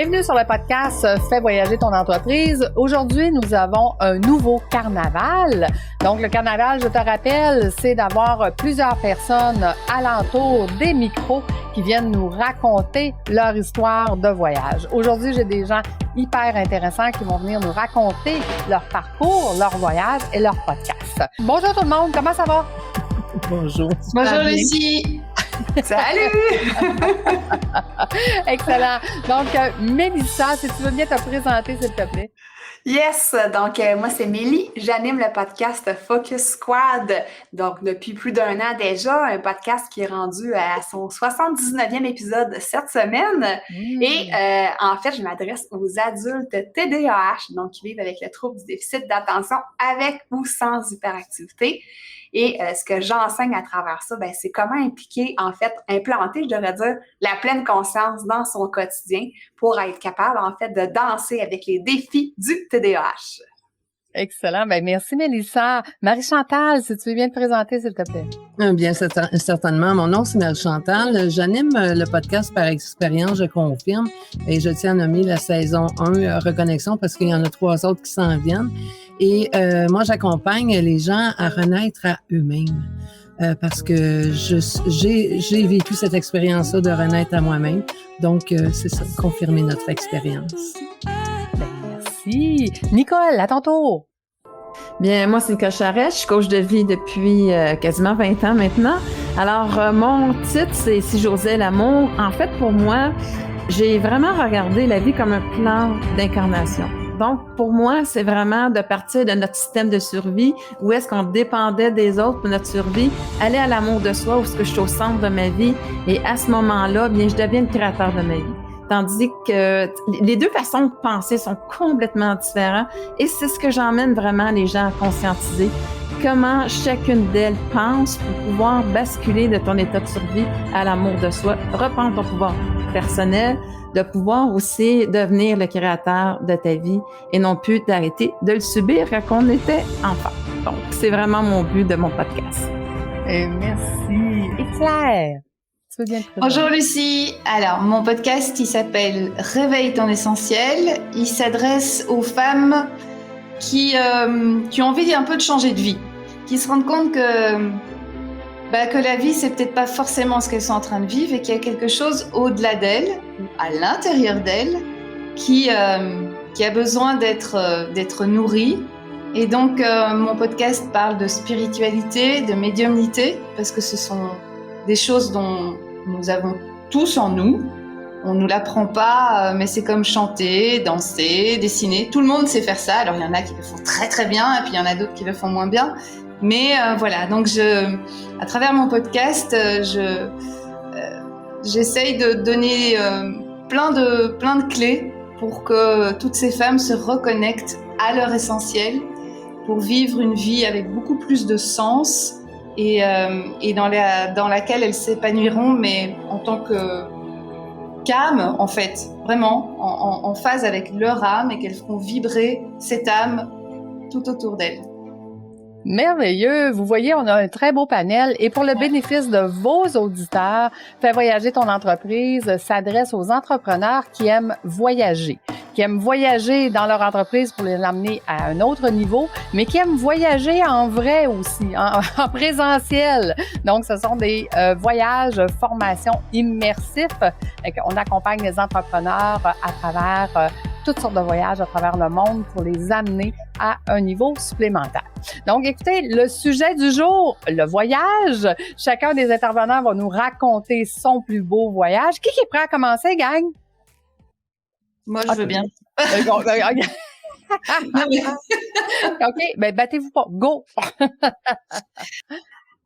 Bienvenue sur le podcast Fais voyager ton entreprise. Aujourd'hui, nous avons un nouveau carnaval. Donc, le carnaval, je te rappelle, c'est d'avoir plusieurs personnes alentour des micros qui viennent nous raconter leur histoire de voyage. Aujourd'hui, j'ai des gens hyper intéressants qui vont venir nous raconter leur parcours, leur voyage et leur podcast. Bonjour tout le monde, comment ça va? Bonjour. Bonjour Lucie. Salut! Excellent. Donc, Mélissa, si tu veux bien te présenter, s'il te plaît. Yes! Donc, moi, c'est Mélie. J'anime le podcast Focus Squad. Donc, depuis plus d'un an déjà, un podcast qui est rendu à son 79e épisode cette semaine. Et en fait, je m'adresse aux adultes TDAH, donc qui vivent avec le trouble du déficit d'attention avec ou sans hyperactivité. Et ce que j'enseigne à travers ça, ben, c'est comment implanter, je devrais dire, la pleine conscience dans son quotidien pour être capable, en fait, de danser avec les défis du TDAH. Excellent. Ben, merci, Mélissa. Marie-Chantal, si tu veux bien te présenter, s'il te plaît. Bien, certainement. Mon nom, c'est Marie-Chantal. J'anime le podcast par expérience, je confirme. Et je tiens à nommer la saison 1 Reconnexion parce qu'il y en a 3 autres qui s'en viennent. Et moi, j'accompagne les gens à renaître à eux-mêmes. Parce que j'ai vécu cette expérience-là de renaître à moi-même. Donc, c'est ça, confirmer notre expérience. Merci. Nicole, à ton tour. Bien, moi, c'est Nicole Charette. Je suis coach de vie depuis quasiment 20 ans maintenant. Alors, mon titre, c'est « Si j'osais l'amour ». En fait, pour moi, j'ai vraiment regardé la vie comme un plan d'incarnation. Donc, pour moi, c'est vraiment de partir de notre système de survie, où est-ce qu'on dépendait des autres pour notre survie, aller à l'amour de soi, où est-ce que je suis au centre de ma vie. Et à ce moment-là, bien, je deviens le créateur de ma vie. Tandis que les deux façons de penser sont complètement différentes. Et c'est ce que j'emmène vraiment les gens à conscientiser. Comment chacune d'elles pense pour pouvoir basculer de ton état de survie à l'amour de soi, reprendre ton pouvoir personnel, de pouvoir aussi devenir le créateur de ta vie et non plus d'arrêter de le subir quand on était enfant. Donc, c'est vraiment mon but de mon podcast. Et merci. Et Claire? Bonjour Lucie. Alors, mon podcast, il s'appelle Réveille ton essentiel. Il s'adresse aux femmes qui ont envie un peu de changer de vie, qui se rendent compte que la vie, c'est peut-être pas forcément ce qu'elles sont en train de vivre et qu'il y a quelque chose au-delà d'elles, à l'intérieur d'elles, qui a besoin d'être nourri. Et donc, mon podcast parle de spiritualité, de médiumnité, parce que ce sont des choses dont nous avons tous en nous. On nous l'apprend pas, mais c'est comme chanter, danser, dessiner. Tout le monde sait faire ça. Alors, il y en a qui le font très, très bien, et puis il y en a d'autres qui le font moins bien. Mais voilà, donc à travers mon podcast, j'essaye de donner plein de clés pour que toutes ces femmes se reconnectent à leur essentiel, pour vivre une vie avec beaucoup plus de sens, et dans laquelle elles s'épanouiront, mais en tant qu'âme, en fait, vraiment, en phase avec leur âme, et qu'elles feront vibrer cette âme tout autour d'elles. Merveilleux. Vous voyez, on a un très beau panel. Et pour le bénéfice de vos auditeurs, Fais voyager ton entreprise s'adresse aux entrepreneurs qui aiment voyager dans leur entreprise pour les amener à un autre niveau, mais qui aiment voyager en vrai aussi, en présentiel. Donc, ce sont des voyages, formations immersifs. On accompagne les entrepreneurs à travers toutes sortes de voyages à travers le monde pour les amener à un niveau supplémentaire. Donc, écoutez, le sujet du jour, le voyage. Chacun des intervenants va nous raconter son plus beau voyage. Qui est prêt à commencer, gang? Moi, je veux bien. OK, ben battez-vous pas. Go!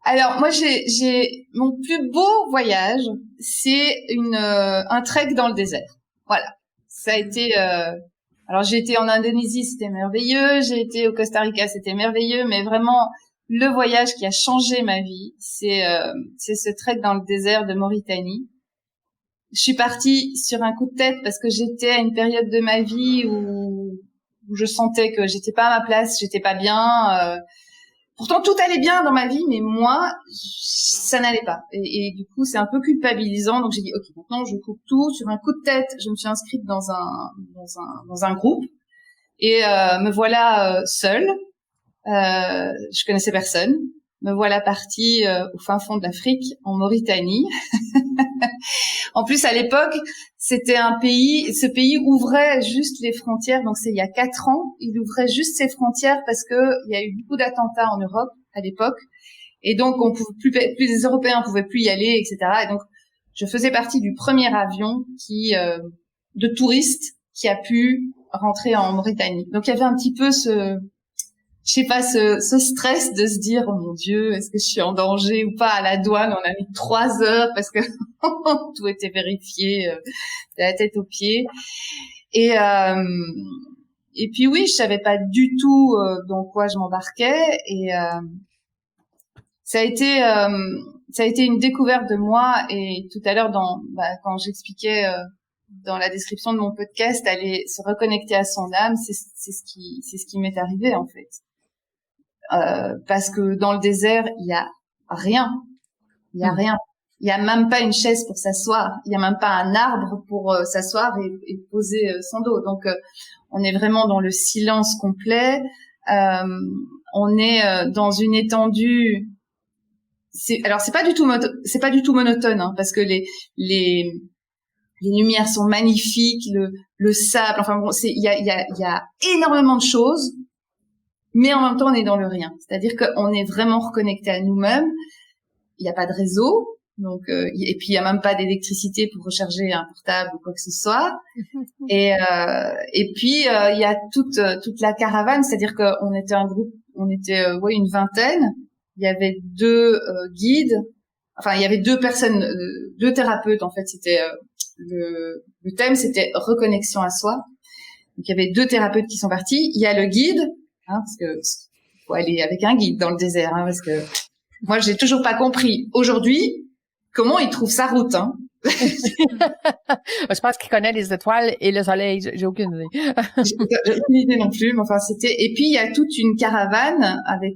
Alors, moi, j'ai mon plus beau voyage, c'est un trek dans le désert. Voilà. Ça a été... Alors, j'ai été en Indonésie, c'était merveilleux. J'ai été au Costa Rica, c'était merveilleux. Mais vraiment, le voyage qui a changé ma vie, c'est ce trek dans le désert de Mauritanie. Je suis partie sur un coup de tête parce que j'étais à une période de ma vie où je sentais que j'étais pas à ma place, j'étais pas bien. pourtant tout allait bien dans ma vie, mais moi, ça n'allait pas. Et du coup, c'est un peu culpabilisant. Donc j'ai dit, ok, maintenant je coupe tout. Sur un coup de tête, je me suis inscrite dans un groupe et me voilà seule. Je connaissais personne. Me voilà partie au fin fond de l'Afrique, en Mauritanie. En plus, à l'époque, c'était ce pays ouvrait juste les frontières. Donc c'est il y a 4 ans, il ouvrait juste ses frontières parce que il y a eu beaucoup d'attentats en Europe à l'époque. Et donc on pouvait plus les Européens pouvaient plus y aller, etc. Et donc je faisais partie du premier avion de touristes qui a pu rentrer en Mauritanie. Donc il y avait un petit peu ce stress de se dire, oh mon Dieu, est-ce que je suis en danger ou pas à la douane? On a mis 3 heures parce que tout était vérifié de la tête aux pieds. Et puis oui, je savais pas du tout dans quoi je m'embarquais et ça a été une découverte de moi. Et tout à l'heure quand j'expliquais dans la description de mon podcast, aller se reconnecter à son âme, c'est ce qui m'est arrivé en fait. Parce que dans le désert, il y a rien. Il y a rien. Il y a même pas une chaise pour s'asseoir. Il y a même pas un arbre pour s'asseoir et poser son dos. Donc, on est vraiment dans le silence complet. On est dans une étendue. C'est pas du tout monotone, hein, parce que les lumières sont magnifiques, le sable. Enfin bon, il y a énormément de choses. Mais en même temps, on est dans le rien. C'est-à-dire qu'on est vraiment reconnecté à nous-mêmes. Il n'y a pas de réseau. Donc, et puis il n'y a même pas d'électricité pour recharger un portable ou quoi que ce soit. Et puis, il y a toute la caravane. C'est-à-dire qu'on était un groupe, une vingtaine. Il y avait 2 guides. Enfin, il y avait 2 personnes, 2 thérapeutes. En fait, c'était, le thème, c'était reconnexion à soi. Donc, il y avait 2 thérapeutes qui sont partis. Il y a le guide. Parce que faut aller avec un guide dans le désert, parce que moi j'ai toujours pas compris aujourd'hui comment il trouve sa route. Je pense qu'il connaît les étoiles et le soleil. J'ai aucune idée. J'ai aucune idée non plus, mais enfin c'était. Et puis il y a toute une caravane avec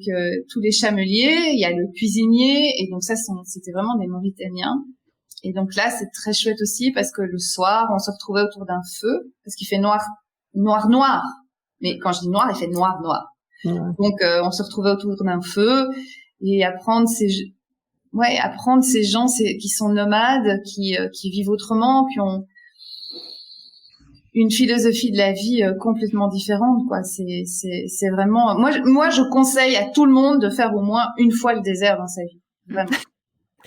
tous les chameliers. Il y a le cuisinier et donc ça c'était vraiment des Mauritaniens. Et donc là c'est très chouette aussi parce que le soir on se retrouvait autour d'un feu parce qu'il fait noir. Mais quand je dis noir, il fait noir. Ouais. Donc, on se retrouvait autour d'un feu et apprendre ces gens qui sont nomades, qui vivent autrement, qui ont une philosophie de la vie complètement différente, quoi. C'est vraiment, moi, je conseille à tout le monde de faire au moins une fois le désert dans sa vie. Vraiment.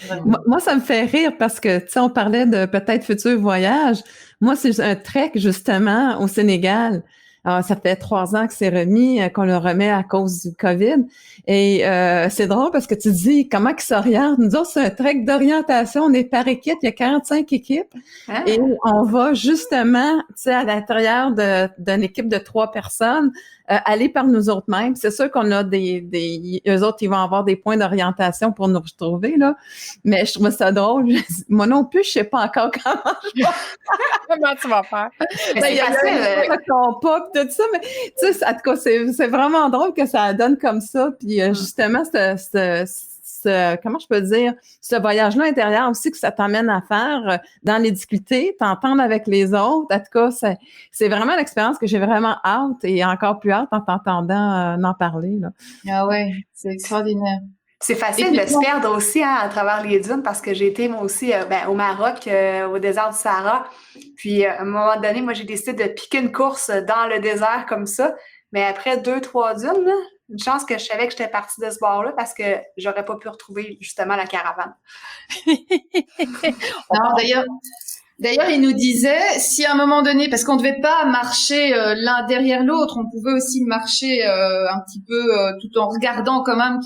Vraiment. Moi, ça me fait rire parce que, tu sais, on parlait de peut-être futur voyage. Moi, c'est un trek, justement, au Sénégal. Alors, ça fait 3 ans que c'est remis, qu'on le remet à cause du COVID. Et c'est drôle parce que tu dis comment ils s'orientent. Nous autres, c'est un trek d'orientation. On est par équipe, il y a 45 équipes. Ah. Et on va justement, tu sais, à l'intérieur d'une équipe de 3 personnes, aller par nous autres mêmes. C'est sûr qu'on a eux autres, ils vont avoir des points d'orientation pour nous retrouver, là. Mais je trouve ça drôle. Moi non plus, je sais pas encore comment tu vas faire. Mais c'est facile. Tout ça, mais tu sais, en tout cas, c'est vraiment drôle que ça donne comme ça. Puis justement, comment je peux dire, ce voyage-là intérieur aussi que ça t'amène à faire dans les difficultés, t'entendre avec les autres. En tout cas, c'est vraiment l'expérience que j'ai vraiment hâte et encore plus hâte en t'entendant en parler, là. Ah ouais, c'est extraordinaire. C'est facile de se perdre aussi à travers les dunes parce que j'ai été moi aussi au Maroc, au désert du Sahara. Puis à un moment donné, moi j'ai décidé de piquer une course dans le désert comme ça. Mais après 2-3 dunes, là, une chance que je savais que j'étais partie de ce bord-là parce que j'aurais pas pu retrouver justement la caravane. Non, d'ailleurs, il nous disait, si à un moment donné, parce qu'on devait pas marcher l'un derrière l'autre, on pouvait aussi marcher un petit peu tout en regardant quand même.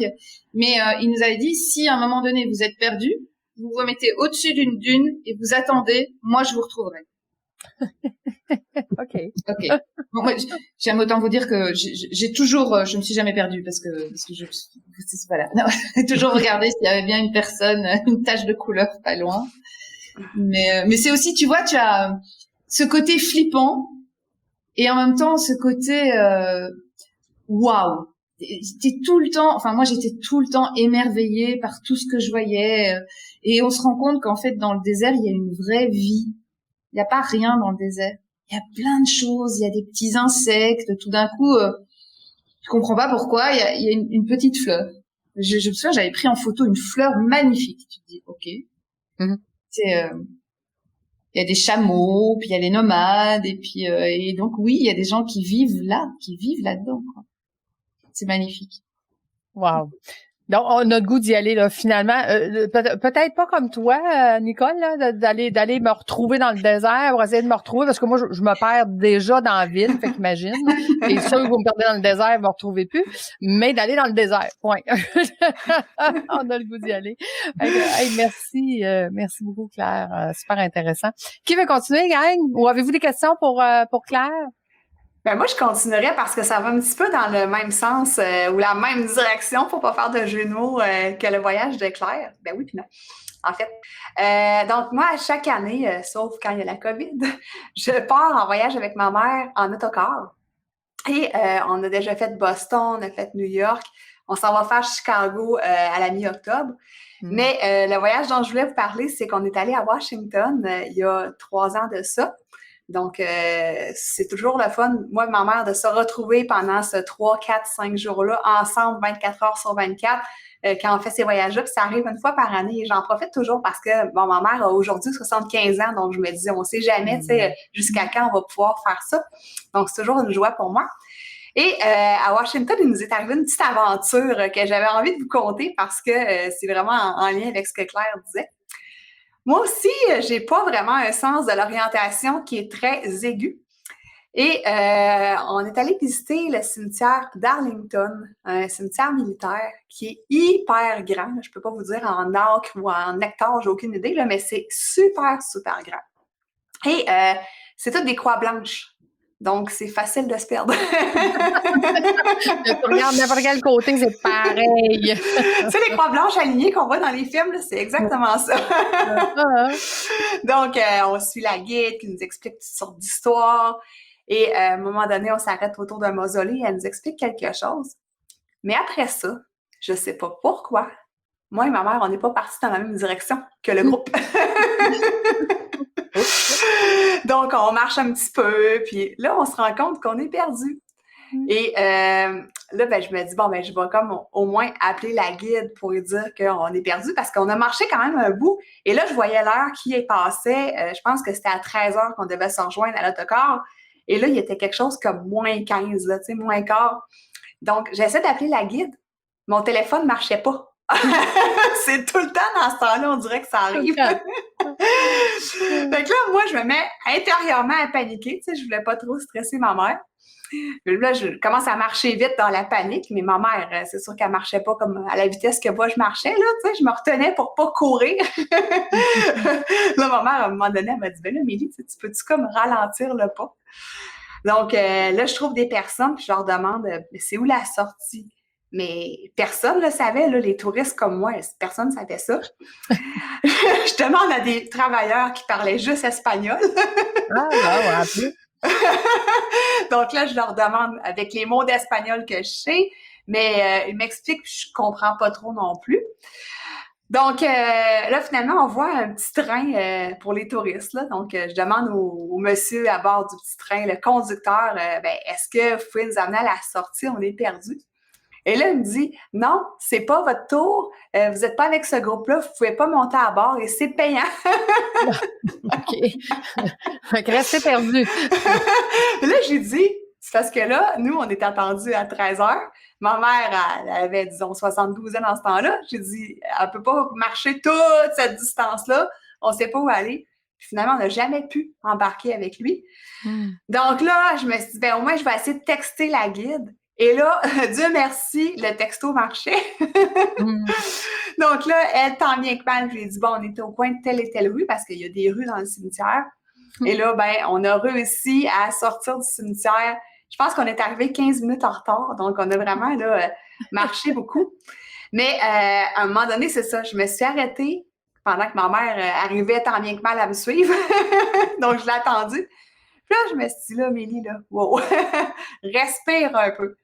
Mais il nous avait dit, si à un moment donné vous êtes perdu, vous vous mettez au-dessus d'une dune et vous attendez, moi je vous retrouverai. Ok. Bon, moi, j'aime autant vous dire que j'ai toujours, je me suis jamais perdue parce que voilà, j'ai toujours regardé s'il y avait bien une personne, une tache de couleur pas loin. Mais c'est aussi, tu vois, tu as ce côté flippant et en même temps ce côté waouh. j'étais tout le temps, enfin moi j'étais tout le temps émerveillée par tout ce que je voyais, et on se rend compte qu'en fait dans le désert il y a une vraie vie. Il n'y a pas rien dans le désert. Il y a plein de choses, il y a des petits insectes. Tout d'un coup, je comprends pas pourquoi. Il y a une petite fleur. Je me souviens, j'avais pris en photo une fleur magnifique. Tu te dis, ok. C'est il y a des chameaux, puis il y a les nomades, et puis et donc oui, il y a des gens qui vivent là-dedans, quoi. C'est magnifique. Wow. Donc, on a le goût d'y aller, là, finalement. Peut-être pas comme toi, Nicole, là, d'aller me retrouver dans le désert pour essayer de me retrouver, parce que moi, je me perds déjà dans la ville, fait qu'imagine. Et ceux que vous me perdez dans le désert, vous me retrouvez plus. Mais d'aller dans le désert, point. On a le goût d'y aller. Hey, merci beaucoup, Claire. Super intéressant. Qui veut continuer, gang? Ou avez-vous des questions pour Claire? Ben moi, je continuerais parce que ça va un petit peu dans le même sens ou la même direction pour pas faire de jeu de mots que le voyage de Claire. Ben oui, puis non. En fait. Donc, moi, chaque année, sauf quand il y a la COVID, je pars en voyage avec ma mère en autocar. Et on a déjà fait Boston, on a fait New York. On s'en va faire Chicago à la mi-octobre. Mais le voyage dont je voulais vous parler, c'est qu'on est allé à Washington il y a 3 ans de ça. Donc, c'est toujours le fun, moi et ma mère, de se retrouver pendant ce 3, 4, 5 jours-là, ensemble, 24 heures sur 24, quand on fait ces voyages-là. Puis ça arrive une fois par année. Et j'en profite toujours parce que, bon, ma mère a aujourd'hui 75 ans, donc je me dis, on sait jamais, tu sais, jusqu'à quand on va pouvoir faire ça. Donc, c'est toujours une joie pour moi. Et à Washington, il nous est arrivé une petite aventure que j'avais envie de vous conter parce que c'est vraiment en lien avec ce que Claire disait. Moi aussi, j'ai pas vraiment un sens de l'orientation qui est très aigu. Et on est allé visiter le cimetière d'Arlington, un cimetière militaire qui est hyper grand. Je peux pas vous dire en acre ou en hectare, j'ai aucune idée, là, mais c'est super, super grand. Et c'est toutes des croix blanches. Donc, c'est facile de se perdre. Tu regardes n'importe quel côté, c'est pareil. Tu sais, les croix blanches alignées qu'on voit dans les films, là, c'est exactement ça. Donc, on suit la guide qui nous explique toutes sortes d'histoires. Et à un moment donné, on s'arrête autour d'un mausolée et elle nous explique quelque chose. Mais après ça, je sais pas pourquoi, moi et ma mère, on n'est pas partis dans la même direction que le groupe. Donc, on marche un petit peu, puis là, on se rend compte qu'on est perdu. Et là, ben, je me dis, bon, ben, je vais comme au moins appeler la guide pour lui dire qu'on est perdu parce qu'on a marché quand même un bout. Et là, je voyais l'heure qui est passée. Je pense que c'était à 13h qu'on devait se rejoindre à l'autocar. Et là, il était quelque chose comme moins 15, là, tu sais, moins quart. Donc, j'essaie d'appeler la guide. Mon téléphone ne marchait pas. C'est tout le temps dans ce temps-là, on dirait que ça arrive. Fait que là, moi, je me mets intérieurement à paniquer. Tu sais, je voulais pas trop stresser ma mère. Là, je commence à marcher vite dans la panique, mais ma mère, c'est sûr qu'elle marchait pas comme à la vitesse que moi je marchais, là, tu sais, je me retenais pour pas courir. Là, ma mère, à un moment donné, elle m'a dit, ben là, Mélie, tu peux-tu comme ralentir le pas? Donc, là, je trouve des personnes, puis je leur demande, c'est où la sortie? Mais personne ne le savait, là, les touristes comme moi, personne ne savait ça. Je demande à des travailleurs qui parlaient juste espagnol. Ah, ouais, Donc là, je leur demande avec les mots d'espagnol que je sais, mais ils m'expliquent que je comprends pas trop non plus. Donc là, finalement, on voit un petit train pour les touristes. Là. Donc, je demande au monsieur à bord du petit train, le conducteur, est-ce que vous pouvez nous amener à la sortie? On est perdus. Et là, il me dit, non, c'est pas votre tour. Vous n'êtes pas avec ce groupe-là. Vous pouvez pas monter à bord et c'est payant. OK. Fait que restez perdu. Là, j'ai dit, c'est parce que là, nous, on est attendus à 13h. Ma mère, elle avait, disons, 72 ans dans ce temps-là. J'ai dit, elle peut pas marcher toute cette distance-là. On sait pas où aller. Puis finalement, on n'a jamais pu embarquer avec lui. Donc là, je me suis dit, au moins, je vais essayer de texter la guide. Et là, Dieu merci, le texto marchait. Donc là, elle, tant bien que mal, je lui ai dit, bon, on était au coin de telle et telle rue parce qu'il y a des rues dans le cimetière. Et là, on a réussi à sortir du cimetière. Je pense qu'on est arrivé 15 minutes en retard. Donc, on a vraiment là, marché beaucoup. Mais à un moment donné, c'est ça, je me suis arrêtée pendant que ma mère arrivait tant bien que mal à me suivre. Donc, je l'ai attendue. Puis là, je me suis dit, là, Mélie, là, wow, respire un peu.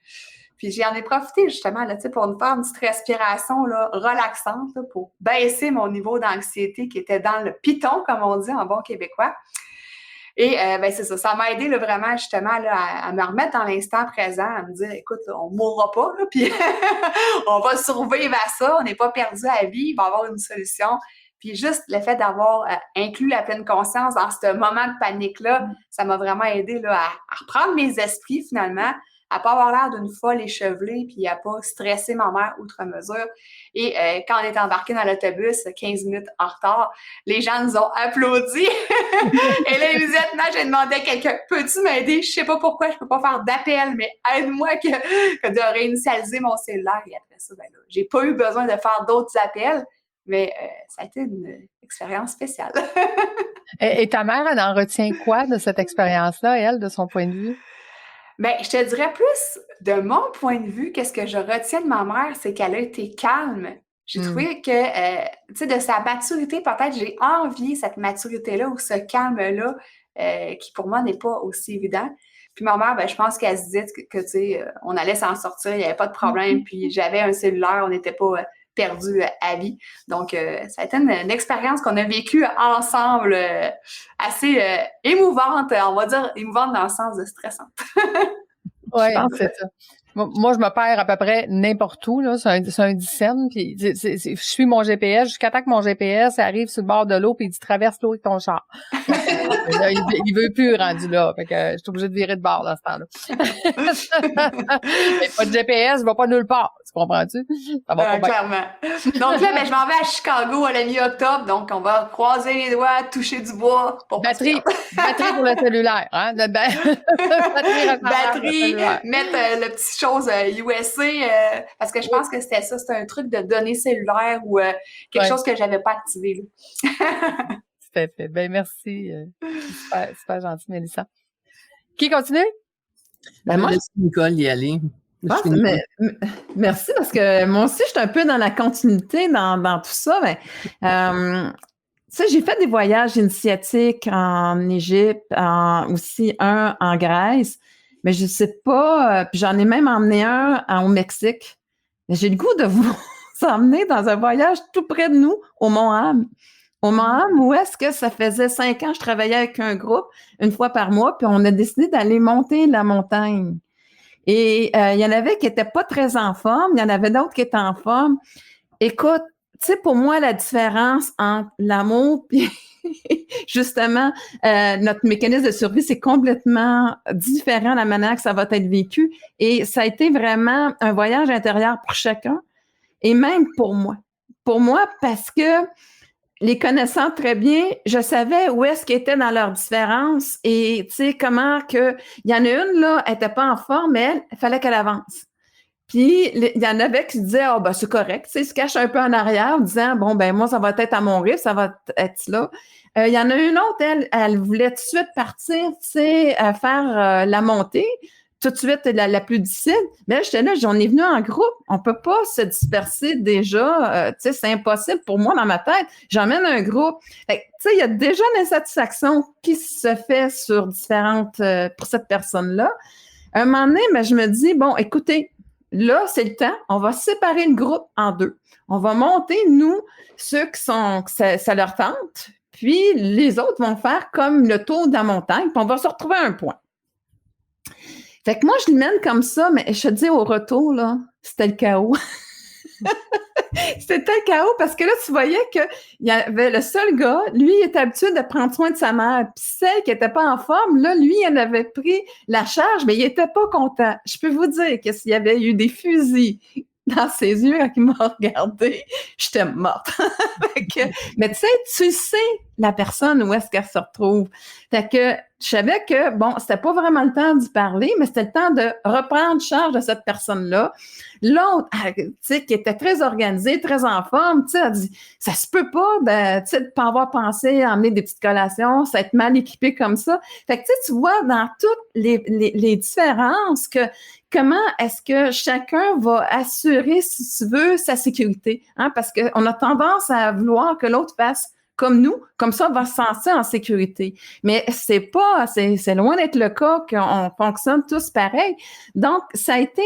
Puis j'en ai profité justement là, pour me faire une petite respiration là, relaxante là, pour baisser mon niveau d'anxiété qui était dans le piton, comme on dit en bon québécois. Et c'est ça, ça m'a aidé là, vraiment justement là, à me remettre dans l'instant présent, à me dire, écoute, là, on ne mourra pas, là, puis on va survivre à ça, on n'est pas perdu à vie, il va y avoir une solution. Puis juste le fait d'avoir inclus la pleine conscience dans ce moment de panique-là, ça m'a vraiment aidé là, à reprendre mes esprits finalement, à pas avoir l'air d'une folle échevelée, puis à pas stresser ma mère outre mesure. Et quand on est embarqué dans l'autobus, 15 minutes en retard, les gens nous ont applaudi. Et là, ils me disaient, non, j'ai demandé à quelqu'un, peux-tu m'aider? Je sais pas pourquoi, je peux pas faire d'appel, mais aide-moi que de réinitialiser mon cellulaire. Et après ça, ben là, j'ai pas eu besoin de faire d'autres appels, mais ça a été une expérience spéciale. Et ta mère, elle en retient quoi de cette expérience-là, elle, de son point de vue? Ben, je te dirais plus, de mon point de vue, qu'est-ce que je retiens de ma mère, c'est qu'elle a été calme. J'ai trouvé que, tu sais, de sa maturité, peut-être, j'ai envié cette maturité-là ou ce calme-là, qui pour moi n'est pas aussi évident. Puis ma mère, ben, je pense qu'elle se disait que tu sais, on allait s'en sortir, il n'y avait pas de problème, puis j'avais un cellulaire, on n'était pas perdu à vie. Donc, ça a été une expérience qu'on a vécue ensemble, assez émouvante, on va dire émouvante dans le sens de stressante. Oui, c'est ça. Moi, je me perds à peu près n'importe où, là. C'est un discerne, puis je suis mon GPS jusqu'à temps que mon GPS arrive sur le bord de l'eau, puis il dit traverse l'eau avec ton char. Là, il veut plus rendu là. Fait que je suis obligée de virer de bord dans ce temps-là. Pas de GPS, il va pas nulle part. Tu comprends-tu? Ça va pas clairement. Donc là, ben, je m'en vais à Chicago à la mi-octobre, donc on va croiser les doigts, toucher du bois pour batterie pour le cellulaire, hein? Batterie, mettre le petit chose USA, parce que je pense que c'était ça, c'était un truc de données cellulaires ou quelque chose que j'avais pas activé. Tout à fait. Ben merci. Super gentil, Mélissa. Qui continue? Ben moi, je laisse Nicole y aller. Merci, parce que moi aussi, je suis un peu dans la continuité dans tout ça. Mais, tu sais, j'ai fait des voyages initiatiques en Égypte, aussi un en Grèce, mais je sais pas, puis j'en ai même emmené un au Mexique. Mais j'ai le goût de vous emmener dans un voyage tout près de nous, au Mont-Ham. Au Mont-Ham, où est-ce que ça faisait 5 ans, je travaillais avec un groupe une fois par mois, puis on a décidé d'aller monter la montagne. Et il y en avait qui n'étaient pas très en forme, il y en avait d'autres qui étaient en forme. Écoute, tu sais, pour moi, la différence entre l'amour et justement notre mécanisme de survie, c'est complètement différent la manière que ça va être vécu. Et ça a été vraiment un voyage intérieur pour chacun et même pour moi. Pour moi, parce que les connaissant très bien, je savais où est-ce qu'ils étaient dans leurs différences et tu sais comment que il y en a une là, elle était pas en forme, mais il fallait qu'elle avance. Puis il y en avait qui disaient ben c'est correct, tu sais, se cache un peu en arrière en disant bon ben moi ça va être à mon rythme, ça va être là. Il y en a une autre, elle voulait tout de suite partir, tu sais, faire la montée. Tout de suite la plus difficile. Mais là, j'étais là, on est venu en groupe. On peut pas se disperser déjà. Tu sais, c'est impossible pour moi dans ma tête. J'emmène un groupe. Tu sais, il y a déjà une insatisfaction qui se fait sur différentes pour cette personne-là. Un moment donné, ben, je me dis, bon, écoutez, là, c'est le temps. On va séparer le groupe en deux. On va monter, nous, ceux qui sont, que ça leur tente. Puis, les autres vont faire comme le tour de la montagne. Puis, on va se retrouver à un point. Fait que moi, je le mène comme ça, mais je te dis, au retour, là, c'était le chaos. C'était le chaos parce que là, tu voyais qu'il y avait le seul gars, lui, il était habitué de prendre soin de sa mère. Puis celle qui n'était pas en forme, là, lui, il en avait pris la charge, mais il n'était pas content. Je peux vous dire que s'il y avait eu des fusils dans ses yeux quand il m'a regardé, j'étais morte. Mais tu sais la personne où est-ce qu'elle se retrouve. Fait que je savais que, bon, c'était pas vraiment le temps d'y parler, mais c'était le temps de reprendre charge de cette personne-là. L'autre, tu sais, qui était très organisée, très en forme, tu sais, elle dit, ça se peut pas tu sais, de pas avoir pensé à emmener des petites collations, ça être mal équipé comme ça. Fait que, tu vois, dans toutes les différences que comment est-ce que chacun va assurer, si tu veux, sa sécurité, hein, parce qu'on a tendance à vouloir que l'autre fasse comme nous. Comme ça, on va se sentir en sécurité. Mais c'est loin d'être le cas qu'on fonctionne tous pareil. Donc, ça a été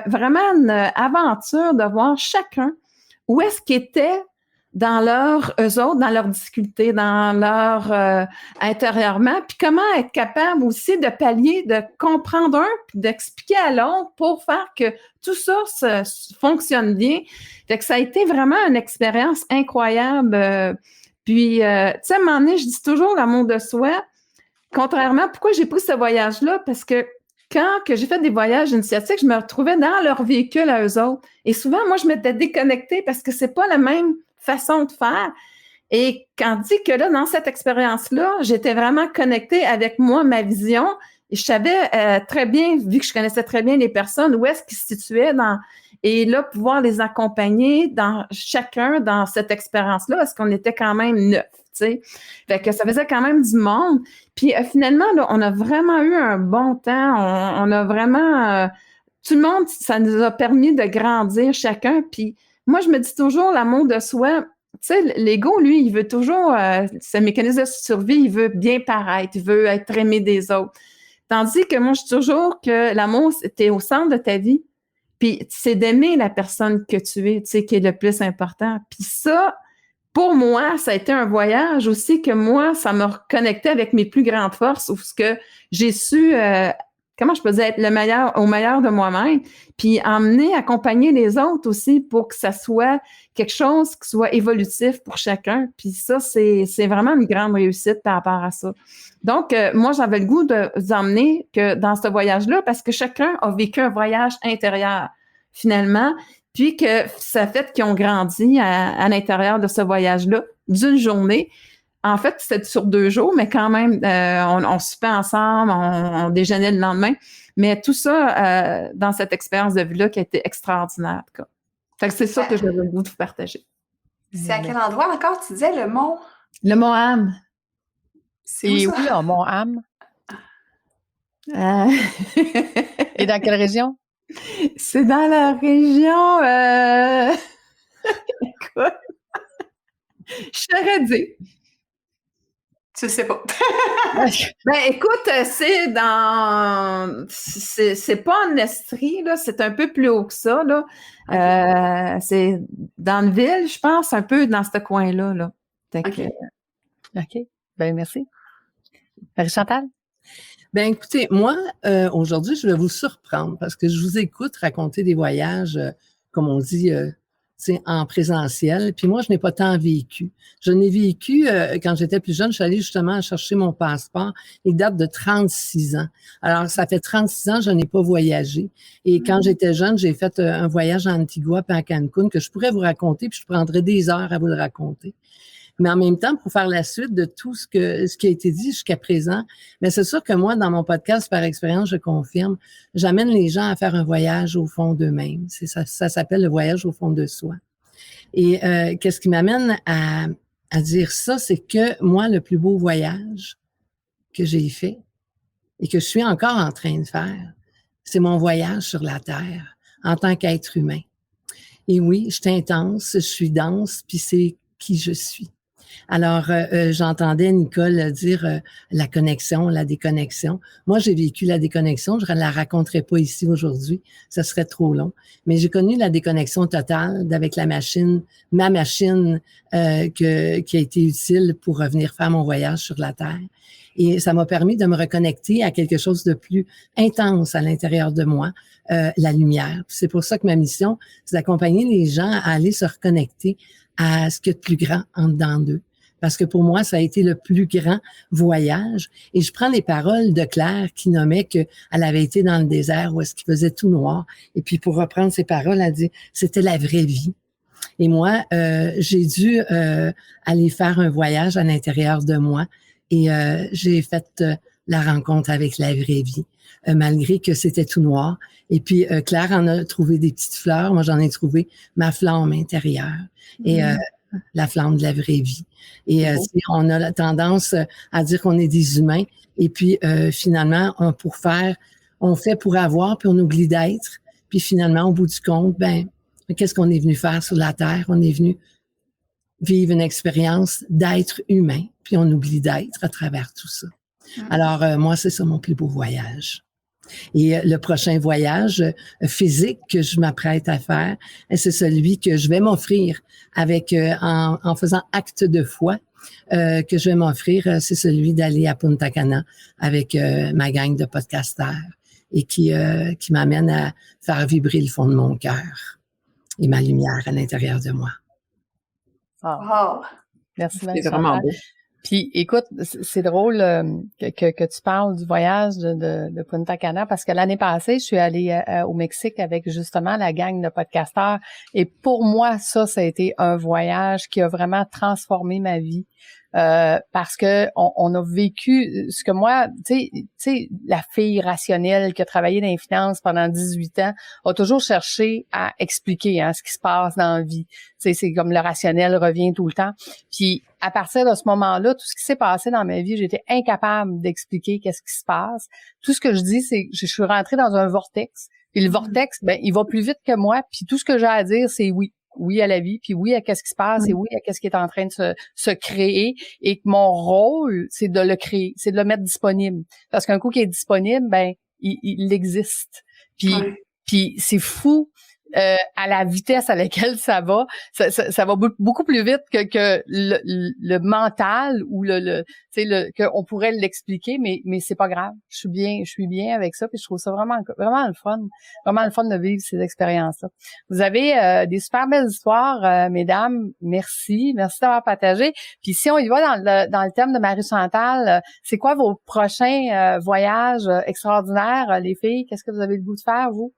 vraiment une aventure de voir chacun où est-ce qu'ils étaient eux autres, dans leurs difficultés, dans leur intérieurement, puis comment être capable aussi de pallier, de comprendre puis d'expliquer à l'autre pour faire que tout ça fonctionne bien. Fait que ça a été vraiment une expérience incroyable. Puis, tu sais, à un moment donné, je dis toujours l'amour de soi. Contrairement, pourquoi j'ai pris ce voyage-là? Parce que quand j'ai fait des voyages initiatiques, je me retrouvais dans leur véhicule à eux autres. Et souvent, moi, je m'étais déconnectée parce que c'est pas la même façon de faire. Et quand dit que là, dans cette expérience-là, j'étais vraiment connectée avec moi, ma vision, et je savais très bien, vu que je connaissais très bien les personnes, où est-ce qu'ils se situaient et là, pouvoir les accompagner chacun dans cette expérience-là, parce qu'on était quand même 9, tu sais. Fait que ça faisait quand même du monde. Puis finalement, là, on a vraiment eu un bon temps. On a vraiment... tout le monde, ça nous a permis de grandir chacun. Puis moi, je me dis toujours, l'amour de soi, tu sais, l'ego, lui, il veut toujours, ce mécanisme de survie, il veut bien paraître, il veut être aimé des autres. Tandis que moi, je dis toujours que l'amour, t'es au centre de ta vie, puis c'est d'aimer la personne que tu es, tu sais, qui est le plus important. Puis ça, pour moi, ça a été un voyage aussi que moi, ça m'a reconnecté avec mes plus grandes forces, où ce que j'ai su... comment je peux dire, être au meilleur de moi-même, puis accompagner les autres aussi pour que ça soit quelque chose qui soit évolutif pour chacun. Puis ça, c'est vraiment une grande réussite par rapport à ça. Donc, moi, j'avais le goût de vous emmener que dans ce voyage-là, parce que chacun a vécu un voyage intérieur, finalement, puis que ça fait qu'ils ont grandi à l'intérieur de ce voyage-là d'une journée. En fait, c'était sur 2 jours, mais quand même, on soupait ensemble, on déjeunait le lendemain. Mais tout ça dans cette expérience de vie-là qui a été extraordinaire, en tout cas. Fait que c'est ça que j'avais le goût de vous partager. C'est à quel endroit encore, tu disais, le mont? Le mont Ham. C'est où ça? Oui, à Mont-Ham. Et dans quelle région? C'est dans la région... Écoute, je saurais dire. Tu sais pas. Ben, écoute, c'est pas en Estrie, là, c'est un peu plus haut que ça, là. Okay. C'est dans le ville, je pense, un peu dans ce coin-là, là. OK. Ben, merci. Marie-Chantal? Ben, écoutez, moi, aujourd'hui, je vais vous surprendre parce que je vous écoute raconter des voyages, comme on dit, en présentiel. Puis moi, je n'ai pas tant vécu. Je n'ai vécu, quand j'étais plus jeune, je suis allée justement chercher mon passeport. Il date de 36 ans. Alors, ça fait 36 ans, je n'ai pas voyagé. Et quand j'étais jeune, j'ai fait un voyage à Antigua puis à Cancun que je pourrais vous raconter, puis je prendrais des heures à vous le raconter. Mais en même temps, pour faire la suite de tout ce qui a été dit jusqu'à présent, mais c'est sûr que moi, dans mon podcast Par expérience, je confirme, j'amène les gens à faire un voyage au fond d'eux-mêmes. Ça s'appelle le voyage au fond de soi. Et qu'est-ce qui m'amène à dire ça, c'est que moi, le plus beau voyage que j'ai fait et que je suis encore en train de faire, c'est mon voyage sur la Terre en tant qu'être humain. Et oui, je suis intense, je suis dense, puis c'est qui je suis. Alors, j'entendais Nicole dire la connexion, la déconnexion. Moi, j'ai vécu la déconnexion. Je ne la raconterai pas ici aujourd'hui. Ça serait trop long. Mais j'ai connu la déconnexion totale avec ma machine qui a été utile pour revenir faire mon voyage sur la Terre. Et ça m'a permis de me reconnecter à quelque chose de plus intense à l'intérieur de moi, la lumière. C'est pour ça que ma mission, c'est d'accompagner les gens à aller se reconnecter à ce qu'il y a de plus grand en dedans d'eux. Parce que pour moi, ça a été le plus grand voyage. Et je prends les paroles de Claire qui nommait qu'elle avait été dans le désert où est-ce qu'il faisait tout noir. Et puis pour reprendre ses paroles, elle dit « c'était la vraie vie ». Et moi, j'ai dû aller faire un voyage à l'intérieur de moi et j'ai fait la rencontre avec la vraie vie, malgré que c'était tout noir. Et puis Claire en a trouvé des petites fleurs. Moi, j'en ai trouvé ma flamme intérieure. Et la flamme de la vraie vie. Et on a la tendance à dire qu'on est des humains et puis finalement, on fait pour avoir puis on oublie d'être. Puis finalement, au bout du compte, qu'est-ce qu'on est venu faire sur la Terre? On est venu vivre une expérience d'être humain, puis on oublie d'être à travers tout ça. Alors, moi, c'est ça mon plus beau voyage. Et le prochain voyage physique que je m'apprête à faire, c'est celui que je vais m'offrir avec en faisant acte de foi, que je vais m'offrir, c'est celui d'aller à Punta Cana avec ma gang de podcasteurs et qui m'amène à faire vibrer le fond de mon cœur et ma lumière à l'intérieur de moi. Wow. Merci, C'est vraiment beau. Puis, écoute, c'est drôle que tu parles du voyage de Punta Cana parce que l'année passée, je suis allée au Mexique avec justement la gang de podcasteurs et pour moi, ça a été un voyage qui a vraiment transformé ma vie. Parce que on a vécu ce que moi, tu sais, la fille rationnelle qui a travaillé dans les finances pendant 18 ans a toujours cherché à expliquer ce qui se passe dans la vie. Tu sais, c'est comme le rationnel revient tout le temps. Puis à partir de ce moment-là, tout ce qui s'est passé dans ma vie, j'étais incapable d'expliquer qu'est-ce qui se passe. Tout ce que je dis, c'est que je suis rentrée dans un vortex. Puis le vortex, il va plus vite que moi. Puis tout ce que j'ai à dire, c'est oui. Oui à la vie, puis oui à qu'est-ce qui se passe, et oui à qu'est-ce qui est en train de se créer, et que mon rôle, c'est de le créer, c'est de le mettre disponible. Parce qu'un coup qui est disponible, il existe. Puis c'est fou à la vitesse à laquelle ça va beaucoup plus vite que le mental ou qu'on pourrait l'expliquer, mais c'est pas grave. Je suis bien avec ça, puis je trouve ça vraiment le fun de vivre ces expériences-là. Vous avez des super belles histoires, mesdames. Merci d'avoir partagé. Puis si on y va dans le thème de Marie-Chantal, c'est quoi vos prochains voyages extraordinaires, les filles? Qu'est-ce que vous avez le goût de faire, vous?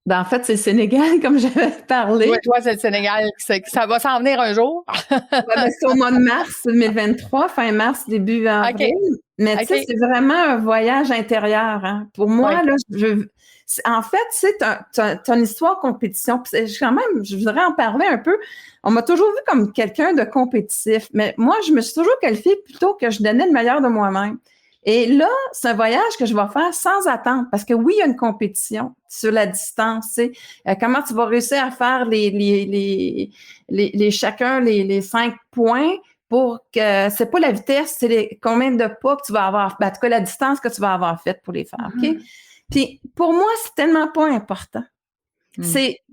Ben, en fait, c'est le Sénégal, comme j'avais parlé. Oui, toi, c'est le Sénégal. Ça va s'en venir un jour. C'est au mois de mars 2023, fin mars, début avril. Okay. Mais tu sais, c'est vraiment un voyage intérieur. Hein. Pour moi, là, en fait, c'est une histoire compétition. Je voudrais en parler un peu. On m'a toujours vu comme quelqu'un de compétitif. Mais moi, je me suis toujours qualifiée plutôt que je donnais le meilleur de moi-même. Et là, c'est un voyage que je vais faire sans attendre parce que oui, il y a une compétition sur la distance. Tu sais, comment tu vas réussir à faire chacun les 5 points pour que c'est pas la vitesse, c'est combien de pas que tu vas avoir, en tout cas la distance que tu vas avoir faite pour les faire. OK? Puis pour moi, c'est tellement pas important.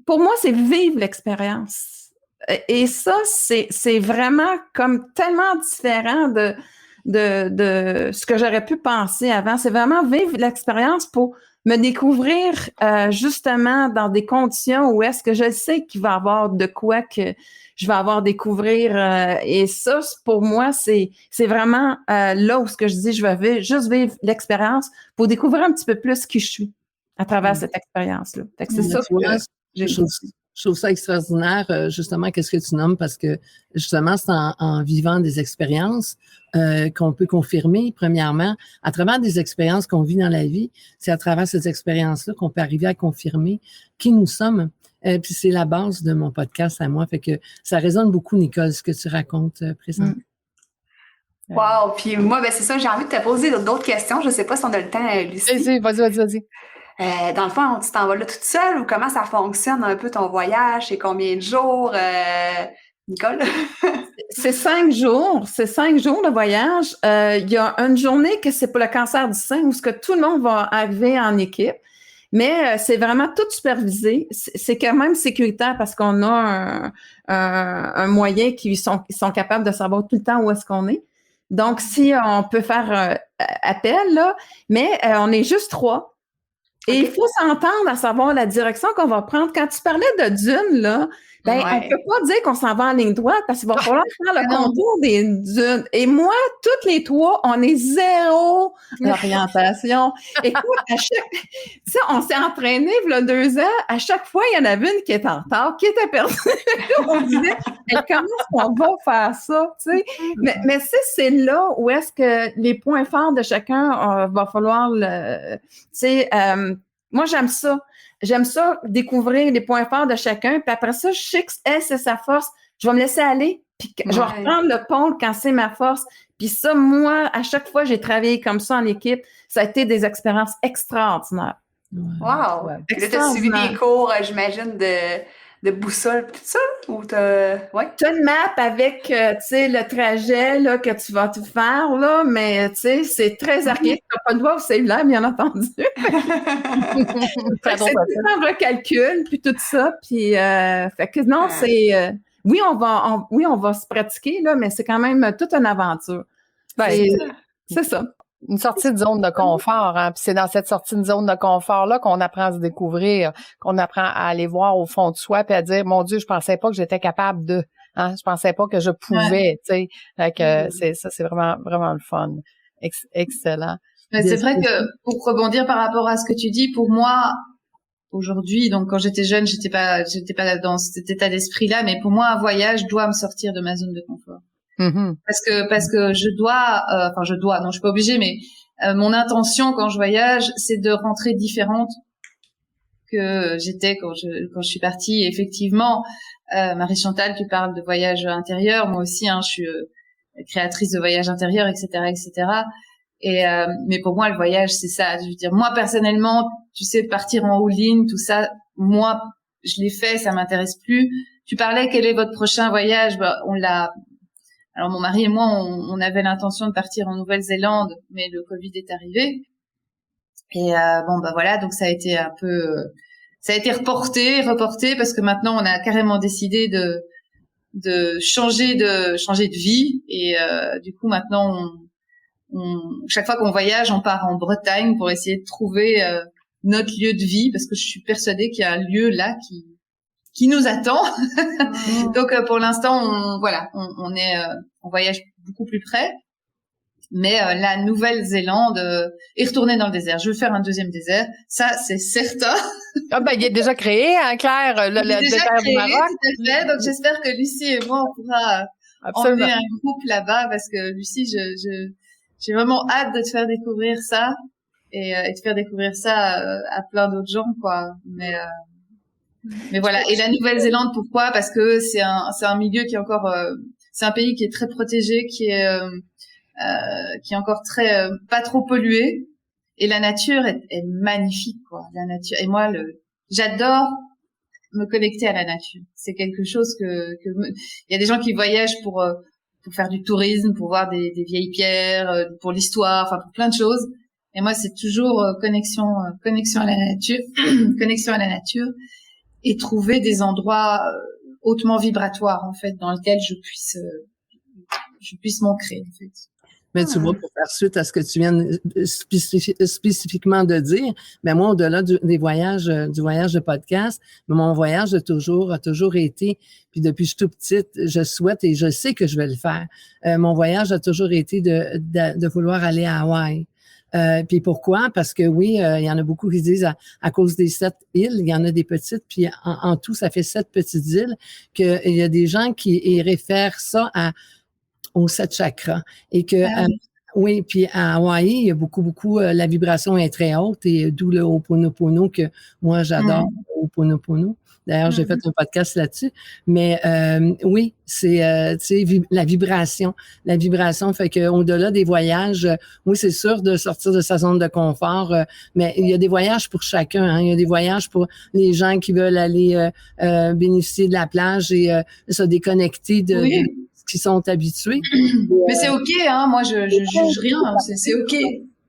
Pour moi, c'est vivre l'expérience. Et ça, c'est vraiment comme tellement différent de ce que j'aurais pu penser avant. C'est vraiment vivre l'expérience pour me découvrir justement dans des conditions où est-ce que je sais qu'il va y avoir de quoi que je vais avoir découvrir. Et ça, pour moi, c'est vraiment là où ce que je dis, je vais juste vivre l'expérience pour découvrir un petit peu plus qui je suis à travers cette expérience-là. Fait que c'est ça que j'ai choisi. Je trouve ça extraordinaire, justement, qu'est-ce que tu nommes, parce que, justement, c'est en vivant des expériences qu'on peut confirmer, premièrement, à travers des expériences qu'on vit dans la vie, c'est à travers ces expériences-là qu'on peut arriver à confirmer qui nous sommes. Puis c'est la base de mon podcast à moi, fait que ça résonne beaucoup, Nicole, ce que tu racontes présentement. Wow! Puis moi, c'est ça, j'ai envie de te poser d'autres questions. Je ne sais pas si on a le temps, Lucie. Vas-y. Dans le fond, tu t'en vas là toute seule ou comment ça fonctionne un peu ton voyage? C'est combien de jours? Nicole? C'est 5 jours. C'est 5 jours de voyage. Il y a une journée que c'est pour le cancer du sein où ce que tout le monde va arriver en équipe. Mais c'est vraiment tout supervisé. C'est quand même sécuritaire parce qu'on a un moyen qui sont capables de savoir tout le temps où est-ce qu'on est. Donc, si on peut faire appel, là, mais on est juste 3. Et il faut s'entendre à savoir la direction qu'on va prendre. Quand tu parlais de dunes, là, on ne peut pas dire qu'on s'en va en ligne droite parce qu'il va falloir faire le contour des dunes. Et moi, toutes les 3, on est zéro orientation. Écoute, on s'est entraîné il y a 2 ans. À chaque fois, il y en avait une qui était en retard, qui était perdue. On disait, comment est-ce qu'on va faire ça? Tu sais? Mais c'est là où est-ce que les points forts de chacun va falloir moi, j'aime ça. J'aime ça, découvrir les points forts de chacun. Puis après ça, je sais que c'est sa force. Je vais me laisser aller. Puis je vais reprendre le pôle quand c'est ma force. Puis ça, moi, à chaque fois, j'ai travaillé comme ça en équipe. Ça a été des expériences extraordinaires. Wow! Puis là, tu as suivi des cours, j'imagine, de boussole, tout ça? Ou ouais? Tu as une map avec, tu sais, le trajet là, que tu vas te faire, là, mais tu sais, c'est très archaïque. Tu n'as pas de doigt au cellulaire, bien entendu. C'est tout un recalcul, puis tout ça. Puis, fait que non, c'est... oui, on va se pratiquer, là, mais c'est quand même toute une aventure. C'est ça. Une sortie de zone de confort, hein. Puis c'est dans cette sortie de zone de confort-là qu'on apprend à se découvrir, qu'on apprend à aller voir au fond de soi puis à dire, mon Dieu, je pensais pas que j'étais capable de, hein. Je pensais pas que je pouvais, tu sais. Fait que c'est vraiment, vraiment le fun. Excellent. Mais c'est vrai que, pour rebondir par rapport à ce que tu dis, pour moi, aujourd'hui, donc quand j'étais jeune, j'étais pas dans cet état d'esprit-là, mais pour moi, un voyage doit me sortir de ma zone de confort. Mm-hmm. Parce que je dois, non, je suis pas obligée, mais mon intention quand je voyage, c'est de rentrer différente que j'étais quand je suis partie. Et effectivement, Marie-Chantal, tu parles de voyage intérieur, moi aussi, hein, je suis créatrice de voyage intérieur, etc., etc. Et mais pour moi, le voyage, c'est ça. Je veux dire, moi personnellement, tu sais, partir en all-in, tout ça, moi, je l'ai fait, ça m'intéresse plus. Tu parlais, quel est votre prochain voyage? On l'a. Alors mon mari et moi, on avait l'intention de partir en Nouvelle-Zélande, mais le Covid est arrivé. Et voilà, donc ça a été un peu, ça a été reporté parce que maintenant on a carrément décidé de changer de vie. Et du coup maintenant, chaque fois qu'on voyage, on part en Bretagne pour essayer de trouver notre lieu de vie, parce que je suis persuadée qu'il y a un lieu là qui nous attend. Donc pour l'instant, on voyage beaucoup plus près. Mais la Nouvelle-Zélande est retournée dans le désert. Je veux faire un deuxième désert, ça c'est certain. Ah ben il est déjà créé, hein, Claire, le désert du Maroc. Tout à fait. Donc j'espère que Lucie et moi on pourra emmener un groupe là-bas, parce que Lucie, j'ai vraiment hâte de te faire découvrir ça et de faire découvrir ça à plein d'autres gens, quoi. Mais voilà. Et la Nouvelle-Zélande, pourquoi? Parce que c'est un milieu qui est encore, c'est un pays qui est très protégé, qui est encore très pas trop pollué, et la nature est magnifique, quoi. La nature. Et moi, j'adore me connecter à la nature. C'est quelque chose il y a des gens qui voyagent pour faire du tourisme, pour voir des vieilles pierres, pour l'histoire, enfin pour plein de choses. Et moi, c'est toujours connexion à la nature, connexion à la nature. Et trouver des endroits hautement vibratoires, en fait, dans lesquels je puisse m'ancrer, en fait. Mais tu vois, pour faire suite à ce que tu viens spécifiquement de dire, mais moi, au-delà du voyage de podcast, mon voyage a toujours été, puis depuis que je suis toute petite, je souhaite et je sais que je vais le faire. Mon voyage a toujours été de vouloir aller à Hawaï. Puis pourquoi? Parce que oui, il y en a beaucoup qui disent à cause des 7 îles, il y en a des petites, puis en tout, ça fait 7 petites îles, qu'il y a des gens qui réfèrent ça aux 7 chakras. Et que, oui, puis à Hawaï, il y a beaucoup, la vibration est très haute, et d'où le Ho'oponopono que moi, j'adore, le Ho'oponopono. D'ailleurs, j'ai fait un podcast là-dessus. Mais oui, c'est tu sais, la vibration. La vibration fait qu'au-delà des voyages, oui, c'est sûr de sortir de sa zone de confort, mais il y a des voyages pour chacun. Hein. Il y a des voyages pour les gens qui veulent aller bénéficier de la plage et se déconnecter de ce qu'ils sont habitués. Mais c'est OK, hein. Moi, je juge rien. C'est OK.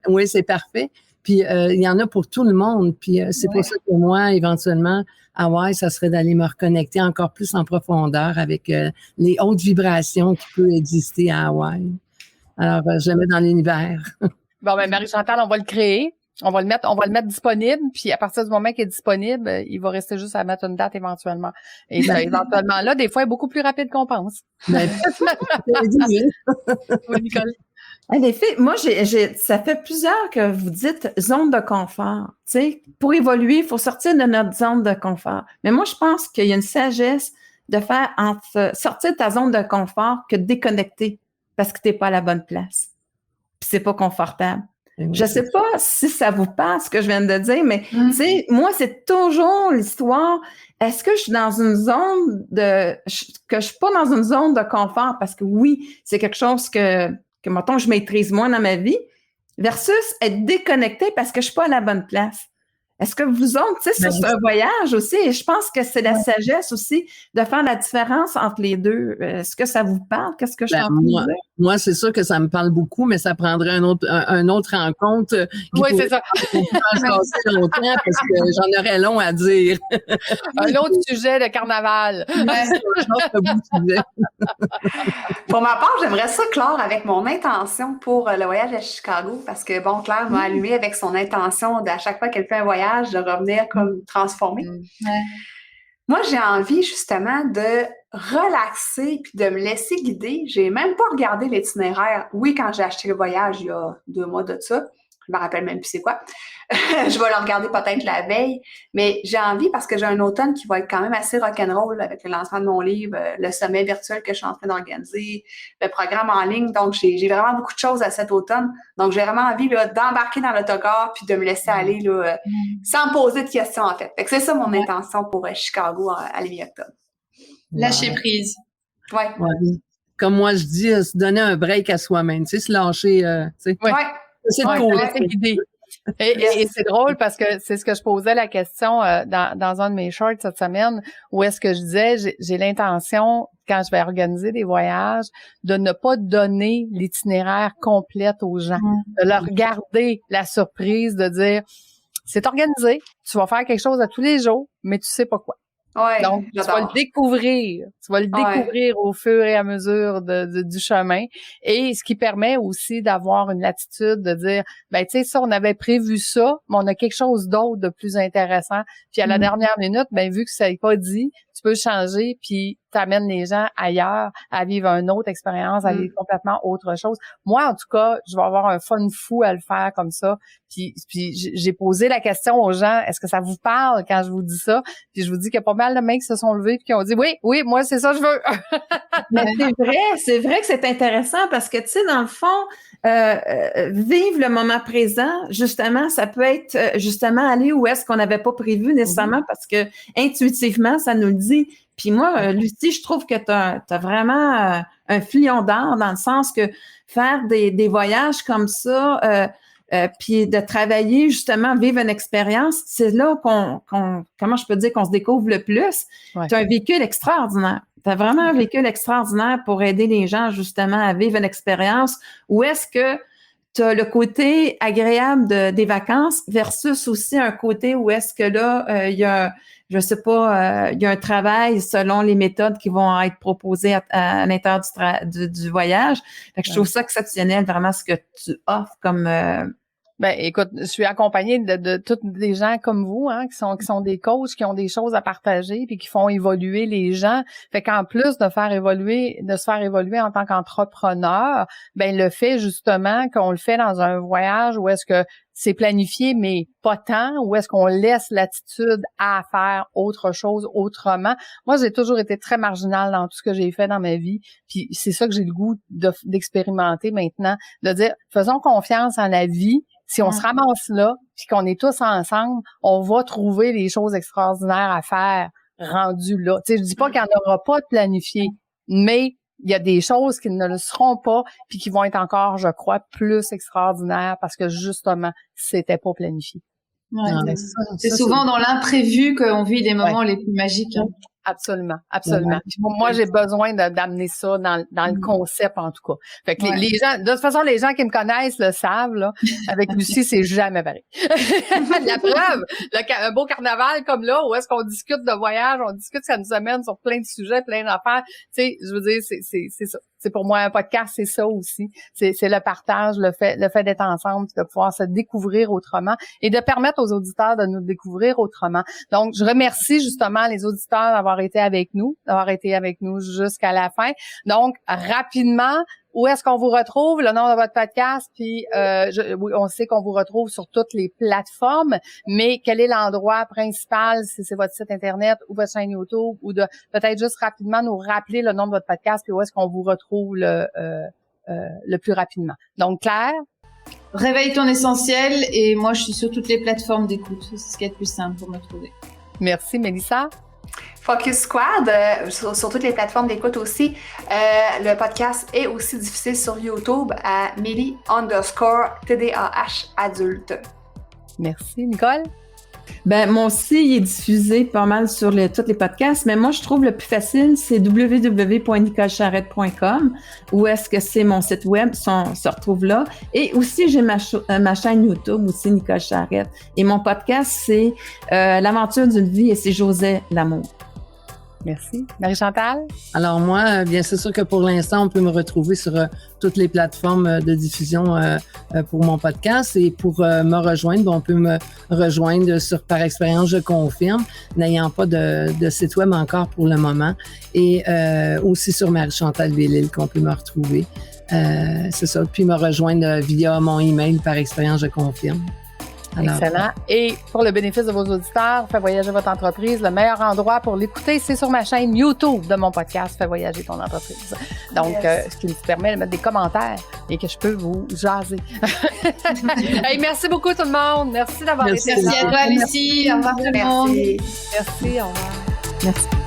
Oui, c'est parfait. Puis il y en a pour tout le monde. Puis c'est pour ça que moi, éventuellement, Hawaï, ça serait d'aller me reconnecter encore plus en profondeur avec les hautes vibrations qui peuvent exister à Hawaï. Alors, je le mets dans l'univers. Bon, ben Marie-Chantal, on va le créer. On va le mettre disponible, puis à partir du moment qu'il est disponible, il va rester juste à mettre une date éventuellement. Et éventuellement, là, des fois, il est beaucoup plus rapide qu'on pense. Ben, oui, Nicole. En effet, moi, ça fait plusieurs que vous dites zone de confort. Tu sais, pour évoluer, il faut sortir de notre zone de confort. Mais moi, je pense qu'il y a une sagesse de faire sortir de ta zone de confort que de déconnecter parce que tu n'es pas à la bonne place. Puis c'est pas confortable. Je sais pas si ça vous passe ce que je viens de dire, mais tu sais, moi, c'est toujours l'histoire. Est-ce que je suis dans une zone que je suis pas dans une zone de confort? Parce que oui, c'est quelque chose que mettons, je maîtrise moins dans ma vie, versus être déconnecté parce que je suis pas à la bonne place. Est-ce que vous autres, tu sais, ça, c'est un voyage aussi, et je pense que c'est la sagesse aussi de faire la différence entre les deux. Est-ce que ça vous parle? Qu'est-ce que je suis en train de dire? Moi, c'est sûr que ça me parle beaucoup, mais ça prendrait un autre rencontre. Oui, c'est ça. Longtemps parce que j'en aurais long à dire. Un autre sujet, le carnaval. Pour ma part, j'aimerais ça clore avec mon intention pour le voyage à Chicago parce que, bon, Claire m'a allumé avec son intention d'à chaque fois qu'elle fait un voyage, de revenir comme transformée. Moi, j'ai envie justement de relaxer puis de me laisser guider. J'ai même pas regardé l'itinéraire. Oui, quand j'ai acheté le voyage il y a 2 mois de ça, je me rappelle même plus c'est quoi. Je vais le regarder peut-être la veille, mais j'ai envie parce que j'ai un automne qui va être quand même assez rock'n'roll avec le lancement de mon livre, le sommet virtuel que je suis en train d'organiser, le programme en ligne. Donc, j'ai vraiment beaucoup de choses à cet automne. Donc, j'ai vraiment envie là, d'embarquer dans l'autocar puis de me laisser aller là, sans me poser de questions, en fait. Fait que c'est ça mon intention pour Chicago à la mi-octobre. Lâcher prise. Ouais. Comme moi, je dis, se donner un break à soi-même, tu sais, se lâcher, tu sais. Ouais. C'est l'idée. Et c'est drôle parce que c'est ce que je posais la question dans un de mes shorts cette semaine, où est-ce que je disais, j'ai l'intention, quand je vais organiser des voyages, de ne pas donner l'itinéraire complète aux gens, de leur garder la surprise, de dire, c'est organisé, tu vas faire quelque chose à tous les jours, mais tu sais pas quoi. Ouais, donc, tu vas le découvrir. Tu vas le découvrir au fur et à mesure du chemin. Et ce qui permet aussi d'avoir une latitude de dire, ben, tu sais, ça, on avait prévu ça, mais on a quelque chose d'autre de plus intéressant. Puis à la dernière minute, ben, vu que ça n'est pas dit, tu peux changer, puis t'amènes les gens ailleurs à vivre une autre expérience, à vivre complètement autre chose. Moi, en tout cas, je vais avoir un fun fou à le faire comme ça. Puis j'ai posé la question aux gens, est-ce que ça vous parle quand je vous dis ça? Puis je vous dis qu'il y a pas mal de mecs qui se sont levés puis qui ont dit oui, moi, c'est ça que je veux. Mais c'est vrai que c'est intéressant parce que, tu sais, dans le fond, vivre le moment présent, justement, ça peut être justement aller où est-ce qu'on n'avait pas prévu nécessairement parce que intuitivement, ça nous le dit. Puis moi, Lucie, je trouve que t'as vraiment un filion d'art dans le sens que faire des voyages comme ça, puis de travailler justement, vivre une expérience, c'est là comment je peux dire, qu'on se découvre le plus. Ouais. Tu as un véhicule extraordinaire. Tu as vraiment un véhicule extraordinaire pour aider les gens justement à vivre une expérience où est-ce que tu as le côté agréable des vacances versus aussi un côté où est-ce que là, il y a il y a un travail selon les méthodes qui vont être proposées à l'intérieur du voyage. Fait que je trouve ça exceptionnel, vraiment, ce que tu offres comme... Ben, écoute, je suis accompagnée de tous des gens comme vous, hein, qui sont des coachs, qui ont des choses à partager, puis qui font évoluer les gens. Fait qu'en plus de se faire évoluer en tant qu'entrepreneur, ben, le fait justement qu'on le fait dans un voyage où est-ce que c'est planifié, mais pas tant, où est-ce qu'on laisse l'attitude à faire autre chose autrement. Moi, j'ai toujours été très marginale dans tout ce que j'ai fait dans ma vie, puis c'est ça que j'ai le goût d'expérimenter maintenant, de dire, faisons confiance en la vie. Si on se ramasse là, puis qu'on est tous ensemble, on va trouver des choses extraordinaires à faire rendues là. Tu sais, je dis pas qu'il n'y en aura pas de planifié, mais il y a des choses qui ne le seront pas, puis qui vont être encore, je crois, plus extraordinaires parce que justement, c'était pas planifié. Ouais, c'est souvent dans l'imprévu qu'on vit des moments les plus magiques. Hein. Absolument. Puis moi, j'ai besoin d'amener ça dans le concept, en tout cas. Fait que les gens, de toute façon, les gens qui me connaissent le savent, là. Avec Lucie, c'est jamais pareil. La preuve, un beau carnaval comme là, où est-ce qu'on discute de voyage, on discute, ça nous amène sur plein de sujets, plein d'affaires. Tu sais, je veux dire, c'est ça. C'est pour moi un podcast, c'est ça aussi. C'est le partage, le fait d'être ensemble, de pouvoir se découvrir autrement et de permettre aux auditeurs de nous découvrir autrement. Donc, je remercie justement les auditeurs d'avoir été avec nous jusqu'à la fin. Donc, rapidement, où est-ce qu'on vous retrouve, le nom de votre podcast, puis oui, on sait qu'on vous retrouve sur toutes les plateformes, mais quel est l'endroit principal, si c'est votre site Internet ou votre chaîne YouTube, ou de peut-être juste rapidement nous rappeler le nom de votre podcast, puis où est-ce qu'on vous retrouve le plus rapidement. Donc, Claire? Réveille ton essentiel, et moi, je suis sur toutes les plateformes d'écoute. C'est ce qui est le plus simple pour me trouver. Merci, Mélissa. Focus Squad, sur toutes les plateformes d'écoute aussi. Le podcast est aussi diffusé sur YouTube à Mélie_TDAH adulte. Merci, Nicole. Ben, moi aussi, il est diffusé pas mal sur tous les podcasts, mais moi, je trouve le plus facile, c'est www.nicolecharrette.com, où est-ce que c'est mon site web, se retrouve là. Et aussi, j'ai ma chaîne YouTube, aussi, Nicole Charrette. Et mon podcast, c'est L'aventure d'une vie, et c'est José Lamour. Merci. Marie-Chantal? Alors moi, bien c'est sûr que pour l'instant, on peut me retrouver sur toutes les plateformes de diffusion pour mon podcast. Et pour me rejoindre, on peut me rejoindre sur Par Expérience, je confirme, n'ayant pas de site web encore pour le moment. Et aussi sur Marie-Chantal Bellil qu'on peut me retrouver. C'est ça. Puis me rejoindre via mon email Par Expérience, je confirme. Alors, excellent. Et pour le bénéfice de vos auditeurs, Fais voyager votre entreprise. Le meilleur endroit pour l'écouter, c'est sur ma chaîne YouTube de mon podcast Fais voyager ton entreprise. Donc, ce qui me permet de mettre des commentaires et que je peux vous jaser. Hey, merci beaucoup tout le monde. Merci d'avoir été là. Merci à toi, Lucie. Au revoir tout le monde. Merci, au revoir. Merci.